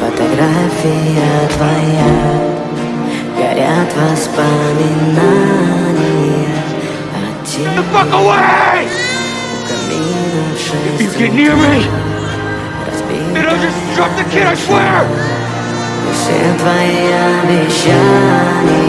Фотография твоя, горят воспоминания о тебе. The fuck away! If you get near me, then I'll just drop the kid, I swear! Все твои обещания